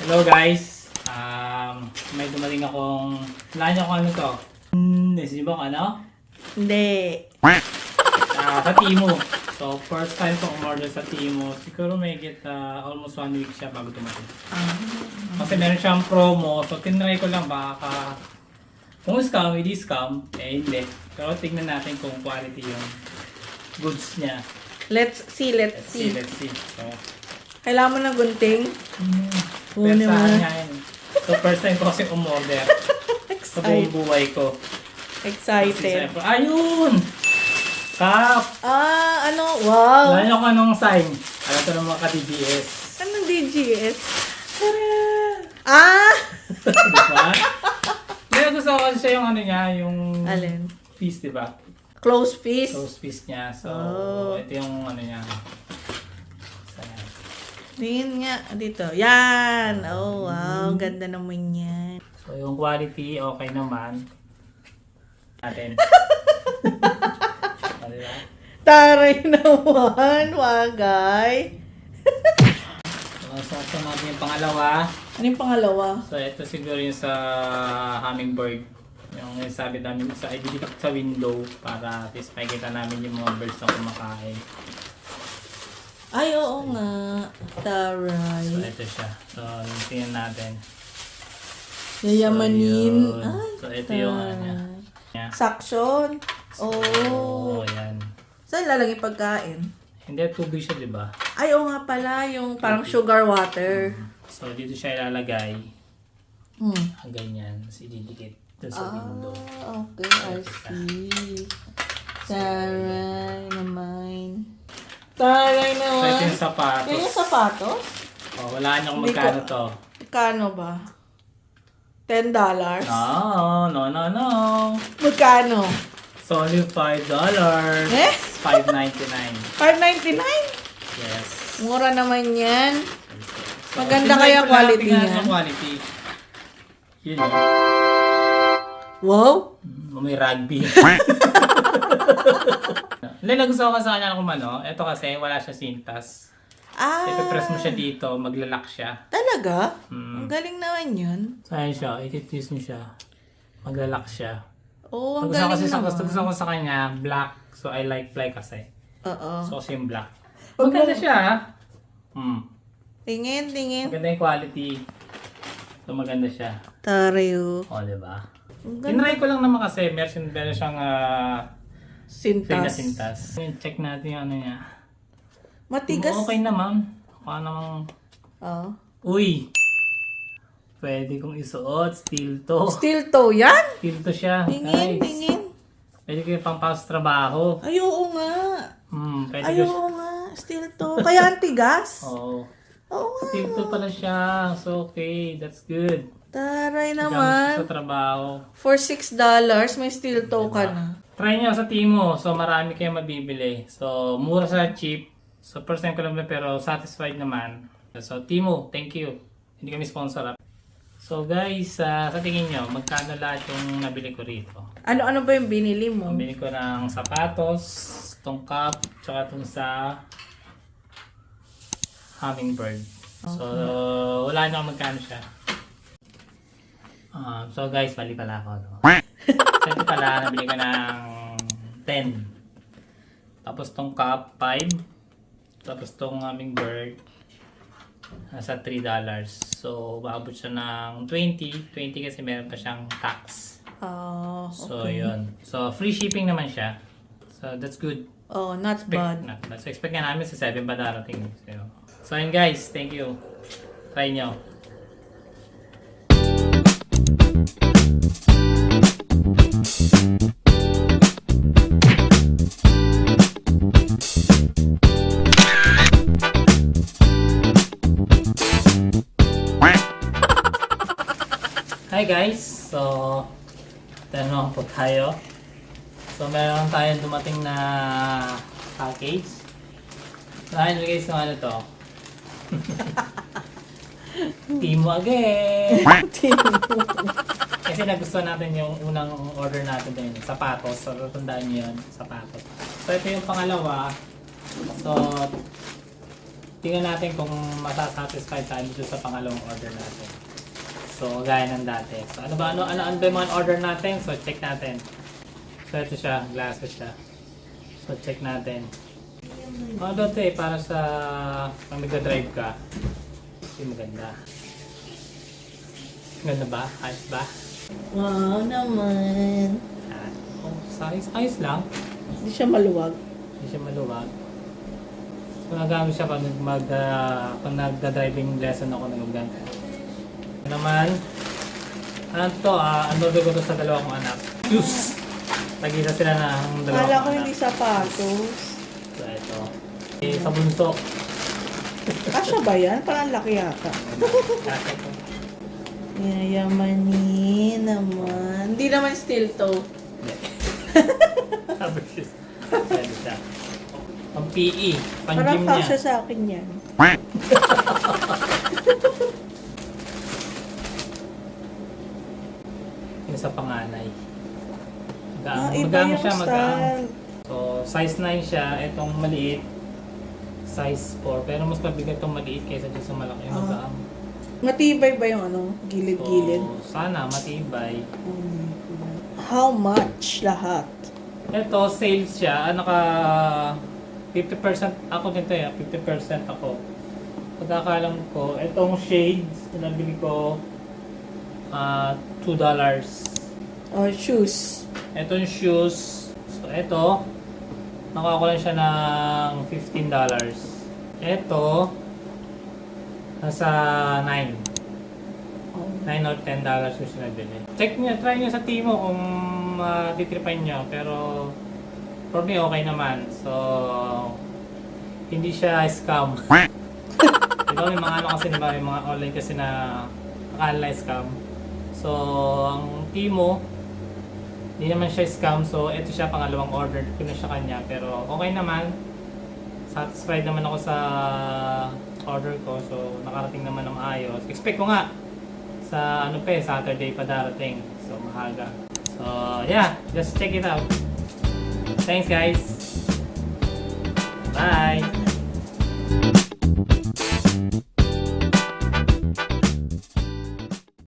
Hello guys! May dumating akong... Wala niyo kung ano to? Naisip mo kung ano? Hindi. Sa Temu. So, first time ko umorder sa Temu. Siguro may get almost 1 week siya bago dumating. Kasi meron siyang promo. So, tinry ko lang baka... Kung scam, hindi scam. Eh, hindi. Pero tignan natin kung quality yung goods niya. Let's see. Let's see. So, Kailangan mo ng gunting? Kunin mo. So, first time ko kasi umorder. Sa buong buhay ko. Excited. Ayun! Cup! Wow! Wala niyo kung anong sign. Alam ko ng mga ka-DBS. Anong DGS? Diba? Pero gusto ko kasi siya yung ano niya, yung Alin? piece, diba? Close piece? Close piece niya. So, ito yung ano niya. Tingin nga dito. Yan! Oh, wow. Ganda naman yan. So, yung quality, okay naman. Natin. Diba? Taray naman, wagay. So, natin yung pangalawa. Ano yung pangalawa? So, ito siguro yung sa Hummingbird. Yung sabi namin sa ididikit sa window para at least makikita namin yung mga birds na kumakain. Ay, oo nga. Taray. So, ito siya. So, yung tingnan natin. Yayamanin. So, yun. Ay, So, ito yung ano niya. Yeah. Suction. Oh, yan. Saan lalagay pagkain? Hindi, tubig siya, di ba? Ay, oo nga pala. Yung parang sugar water. So, dito siya ilalagay. Ganyan. So, ididikit doon sa window. Okay. I see. Taray naman. Taray So, naman. ito yung sapatos. Yan yung sapatos? Oh, wala niyo kung magkano to. Magkano ba? $10? No. Magkano? It's only $5. Eh? $5.99. $5.99? Yes. Mura naman yan. So, Maganda tingnan kaya ko lang, quality tingnan niya? ang quality. Yun yun. Wow! May rugby. Hindi, nagustuhan ko sa kanya kung ano. Ito kasi, wala siya sintas. Ipipress mo siya dito, maglalak siya. Talaga? Ang galing naman yun. So, ayan siya. Ititwist mo siya. Maglalak siya. Oo, ang Gusto ko galing kasi naman. gusto ko sa kanya, black. So, I like black kasi. Oo. So, kasi yung black. Maganda siya, ha? Tingin. Maganda yung quality. So, maganda siya. Tarayo. O, diba? Ang ganda. Tinry ko lang naman kasi, meron siyang free na Sintas. sintas. Check natin yung ano niya. Matigas. Okay naman. Mukha namang... Oo. Uy! Pwede kong isuot. Steel to. Steel toe yan? Steel to siya. Tingin. Pwede ko yung pang-pass trabaho. Ay, oo nga. Pwede Ay, ko oo nga. Steel toe. Kaya ang tigas? Oo. Oo nga. Steel to pala siya. So, okay. That's good. Taray Gamit naman. sa trabaho. For $6, may steel toe ka na. Try nyo sa Temu. So, marami kayong mabibili. So, mura sa cheap. So, first time ko lang pero satisfied naman. So, Temu, thank you. Hindi kami sponsor. So, guys, sa tingin nyo, magkano lahat yung nabili ko rito? Ano ba yung binili mo? Bili ko ng sapatos, tong cup, tsaka tong sa Hummingbird. So, wala nyo kung magkano siya. So guys, mali pala ako. No? So, ito pala, nabili ko ng 10. Tapos tong cup, 5. Tapos tong Hummingbird, nasa $3. So, maabot siya ng 20. 20 kasi meron pa siyang tax. Oh, So, yun. So, free shipping naman siya. So, that's good. oh, not bad. So, expect nga namin sa 7 pa darating. So, yun guys. Thank you. Try nyo. Hi guys. So, tanong po tayo. So, meron tayong dumating na package. So, ayun guys, kung ano to. Temu again! Kasi nagustuhan natin yung unang order natin din, sapatos. So, tandaan nyo yun, sapatos. So, ito yung pangalawa. So, tingnan natin kung masasatisfied tayo dito sa pangalawang order natin. So, gaya ng dati. So, ano ba yung mga order natin? So, check natin. So, ito siya. Glasses siya. So, check natin. Ano ito para sa pag nagda-drive ka. Hindi maganda. Ganda ba? Ayos ba? Wow naman. Oh, size. Ayos lang. Hindi siya maluwag. Hindi siya maluwag. So, nagamit siya pag pag nagda-driving lesson ako ng ganito. Naman, ano to, ano ko to sa dalawa kong anak. Juice! Tag-isa sila ng dalawa Kala ko kong hindi anak. sapatos. So, ito. Sa bunso. Kasya ba yan? Parang laki yata. Kasi ito. Yayamanin naman. Hindi naman steel to. Hindi. Sabi siya. Pwede siya. Pang PE. Pang Parang gym niya. kasya sa akin yan. Yung sa panganay. Iba Magaang yung siya, magaang. style. So, size 9 siya. Itong maliit, size 4. Pero mas mabigat itong maliit kaysa dyan sa malaki. Magaang. Matibay ba yung ano? Gilid-gilid? So, sana matibay. How much lahat? Ito, sales siya. Naka 50% ako nito eh. 50% ako. Pagkakalam ko, itong shades, nabili ko $2. Oh, shoes. Itong shoes, so ito, nakuha ko lang siya ng $15. Ito, nasa 9. Oh. $9 or $10 ko siya nabili. Check nyo, try nyo sa Timo kung titripan nyo. Pero, for me, okay naman. So, hindi siya scam. Diba, may mga ano kasi, diba, may mga online kasi na akala scam. So, ang Timo, hindi naman siya scam. So, ito siya, pangalawang order ko na siya kanya. Pero, okay naman. Satisfied naman ako sa order ko. So, nakarating naman ng ayos. Expect ko nga, sa ano pa Saturday pa darating. So, mahaga. So, yeah. Just check it out. Thanks, guys. Bye!